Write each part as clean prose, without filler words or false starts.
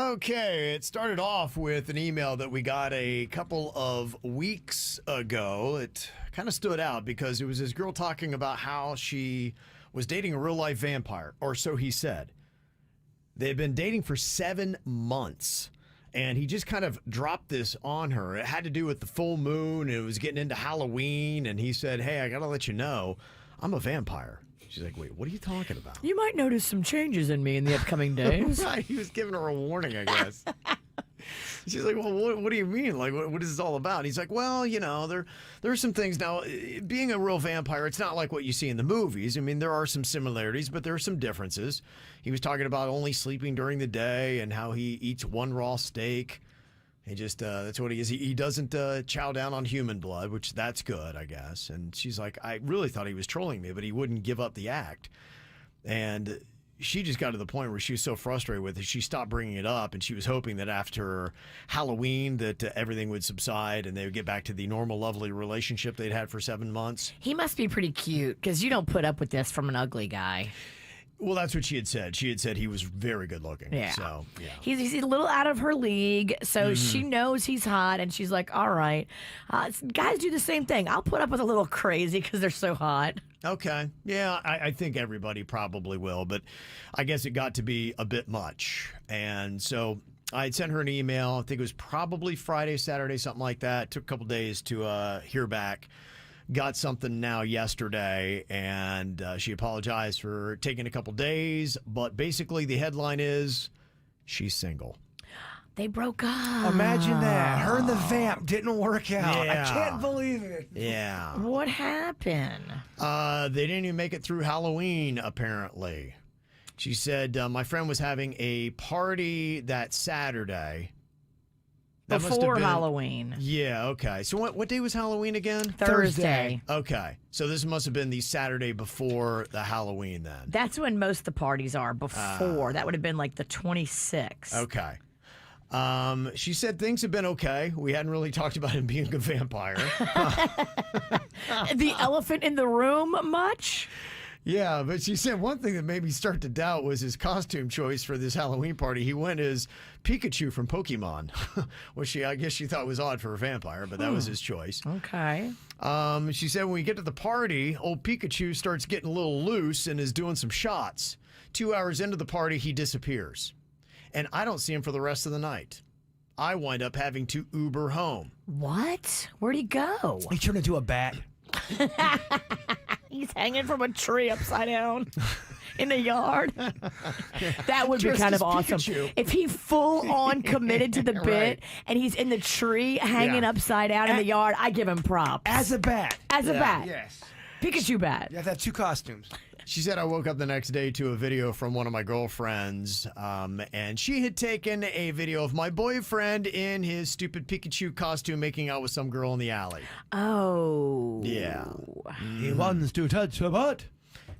Okay, it started off with an email that we got a couple of weeks ago. It kind of stood out because it was this girl talking about how she was dating a real-life vampire, or so he said. They had been dating for 7 months, and he just kind of dropped this on her. It had to do with the full moon, and it was getting into Halloween, and he said, hey, I got to let you know, I'm a vampire. She's like, wait, what are you talking about? You might notice some changes in me in the upcoming days. Right, he was giving her a warning, I guess. She's like, well, what do you mean? Like, what is this all about? And he's like, well, you know, there are some things. Now, being a real vampire, it's not like what you see in the movies. I mean, there are some similarities, but there are some differences. He was talking about only sleeping during the day and how he eats one raw steak. He just, that's what he is. He doesn't chow down on human blood, which that's good, I guess. And she's like, I really thought he was trolling me, but he wouldn't give up the act. And she just got to the point where she was so frustrated with it, she stopped bringing it up, and she was hoping that after Halloween that everything would subside and they would get back to the normal, lovely relationship they'd had for 7 months. He must be pretty cute because you don't put up with this from an ugly guy. Well, that's what she had said. She had said he was very good looking. Yeah. So, yeah. He's a little out of her league, so she knows he's hot, and she's like, all right. Guys do the same thing. I'll put up with a little crazy because they're so hot. Okay. Yeah, I think everybody probably will, but I guess it got to be a bit much. And so I had sent her an email. I think it was probably Friday, Saturday, something like that. It took a couple days to hear back. Got something now yesterday, and she apologized for taking a couple days. But basically, the headline is she's single. They broke up. Imagine that. Her and the vamp didn't work out. Yeah. I can't believe it. Yeah. What happened? They didn't even make it through Halloween, apparently. She said, my friend was having a party that Saturday. That must have Before been- Halloween. Yeah, okay. So what day was Halloween again? Thursday. Okay. So this must have been the Saturday before the Halloween then. That's when most of the parties are before. That would have been like the 26th. Okay. She said things have been okay. We hadn't really talked about him being a vampire. The elephant in the room much? Yeah, but she said one thing that made me start to doubt was his costume choice for this Halloween party. He went as Pikachu from Pokemon, which I guess she thought was odd for a vampire, but that was his choice. Okay. She said when we get to the party, old Pikachu starts getting a little loose and is doing some shots. 2 hours into the party, he disappears. And I don't see him for the rest of the night. I wind up having to Uber home. What? Where'd he go? He turned into a bat. He's hanging from a tree upside down in the yard. That would be Just kind as of awesome. Pikachu. If he full on committed to the bit Right. and he's in the tree hanging Yeah. upside down in the yard, I give him props. As a bat. As a bat. Yes. Pikachu bat. You have to have 2 costumes. She said I woke up the next day to a video from one of my girlfriends, and she had taken a video of my boyfriend in his stupid Pikachu costume making out with some girl in the alley. Oh. Yeah. He wants to touch a butt.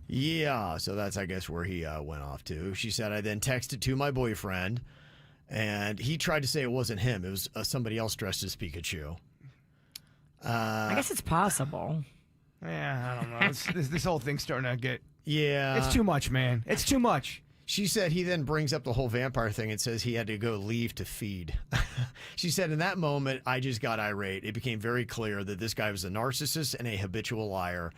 Yeah, so that's, I guess, where he went off to. She said I then texted to my boyfriend, and he tried to say it wasn't him. It was somebody else dressed as Pikachu. I guess it's possible. Yeah, I don't know. This whole thing's starting to get... Yeah. It's too much, man. It's too much. She said he then brings up the whole vampire thing and says he had to go leave to feed. She said in that moment, I just got irate. It became very clear that this guy was a narcissist and a habitual liar.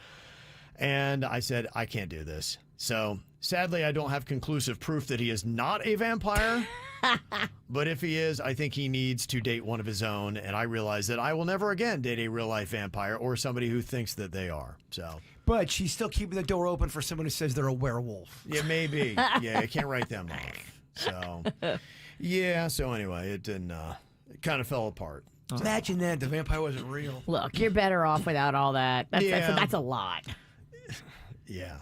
And I said, I can't do this. So sadly, I don't have conclusive proof that he is not a vampire. But if he is, I think he needs to date one of his own. And I realize that I will never again date a real life vampire or somebody who thinks that they are. So. But she's still keeping the door open for someone who says they're a werewolf. Yeah, maybe. Yeah, I can't write them off. So, yeah. So anyway, it didn't. It kind of fell apart. Imagine that the vampire wasn't real. Look, you're better off without all that. That's a lot. Yeah.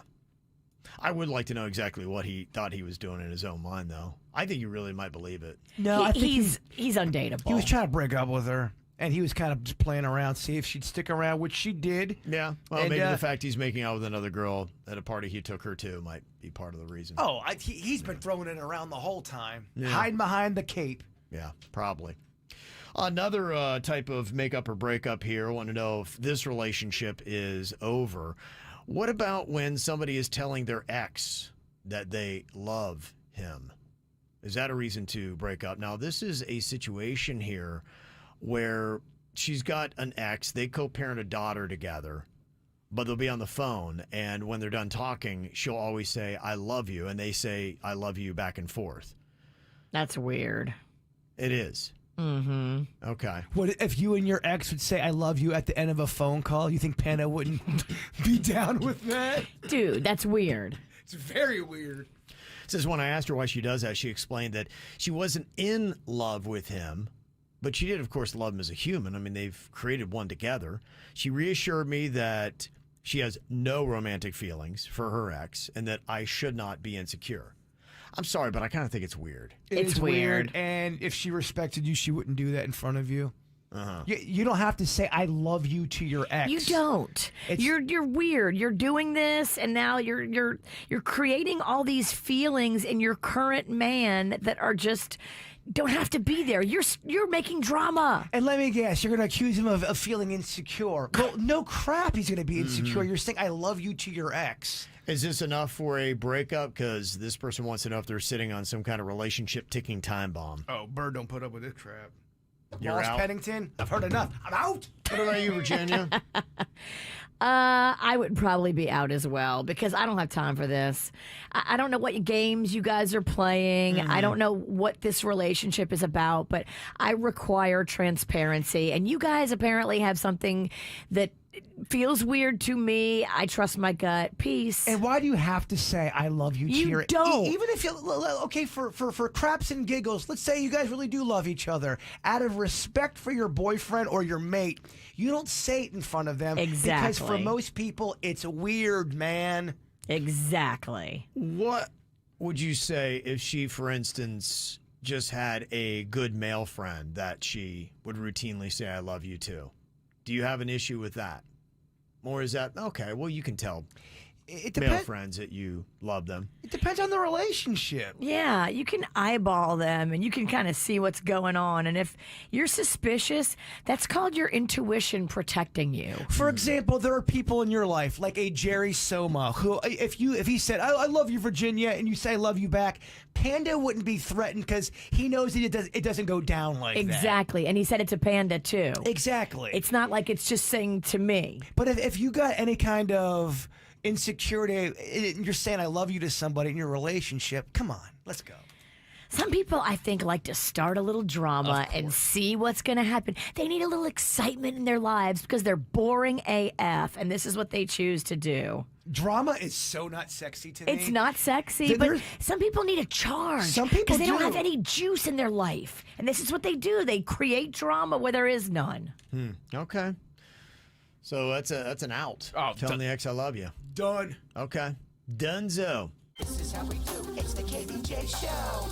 I would like to know exactly what he thought he was doing in his own mind, though. I think you really might believe it. No, I think he's undateable. he was trying to break up with her, and he was kind of just playing around, see if she'd stick around, which she did. Yeah. Well, And, maybe the fact he's making out with another girl at a party he took her to might be part of the reason. Oh, he's been throwing it around the whole time, hiding behind the cape. Yeah, probably. Another type of makeup or breakup here. I want to know if this relationship is over. What about when somebody is telling their ex that they love him? Is that a reason to break up? Now, this is a situation here where she's got an ex. They co-parent a daughter together, but they'll be on the phone. And when they're done talking, she'll always say, I love you. And they say, I love you back and forth. That's weird. It is. Mm-hmm. Okay. What if you and your ex would say "I love you" at the end of a phone call? You think Panda wouldn't be down with that? Dude, that's weird. It's very weird. It says when I asked her why she does that, she explained that she wasn't in love with him, but she did, of course, love him as a human. I mean, they've created one together. She reassured me that she has no romantic feelings for her ex and that I should not be insecure. I'm sorry, but I kind of think it's weird. It's is weird. And if she respected you, she wouldn't do that in front of you. Uh-huh. You don't have to say "I love you" to your ex. You don't. You're weird. You're doing this, and now you're creating all these feelings in your current man that are just don't have to be there. You're making drama. And let me guess, you're going to accuse him of feeling insecure. Well, no crap, he's going to be insecure. You're saying "I love you" to your ex. Is this enough for a breakup? Because this person wants to know if they're sitting on some kind of relationship ticking time bomb. Oh, Bird don't put up with this crap. You're Ross out? Pennington, I've heard enough. I'm out. What about you, Virginia? I would probably be out as well because I don't have time for this. I don't know what games you guys are playing. I don't know what this relationship is about, but I require transparency. And you guys apparently have something that feels weird to me. I trust my gut. Peace. And why do you have to say "I love you" to You your don't. even if you okay for craps and giggles, let's say you guys really do love each other. Out of respect for your boyfriend or your mate, you don't say it in front of them. Exactly. Because for most people, it's weird, man. Exactly. What would you say if she, for instance, just had a good male friend that she would routinely say "I love you" to? Do you have an issue with that? Or is that, okay, well, you can tell It male depends. friends that you love them. It depends on the relationship. Yeah, you can eyeball them and you can kind of see what's going on. And if you're suspicious, that's called your intuition protecting you. For example, there are people in your life like a Jerry Soma who, if he said I love you, Virginia, and you say "I love you" back, Panda wouldn't be threatened because he knows that it doesn't go down like that. Exactly. And he said it to Panda too. Exactly. It's not like it's just saying to me. But if you got any kind of insecurity, you're saying "I love you" to somebody in your relationship, come on, let's go. Some people, I think, like to start a little drama and see what's going to happen. They need a little excitement in their lives because they're boring AF, and this is what they choose to do. Drama is so not sexy to me. It's not sexy, There- but there's- some people need a charge. Some people because they don't do. have any juice in their life, and this is what they do. They create drama where there is none. Okay. So that's an out. Oh, Telling the ex I love you. Done. Okay. Dunzo. This is how we do. It's the KBJ Show.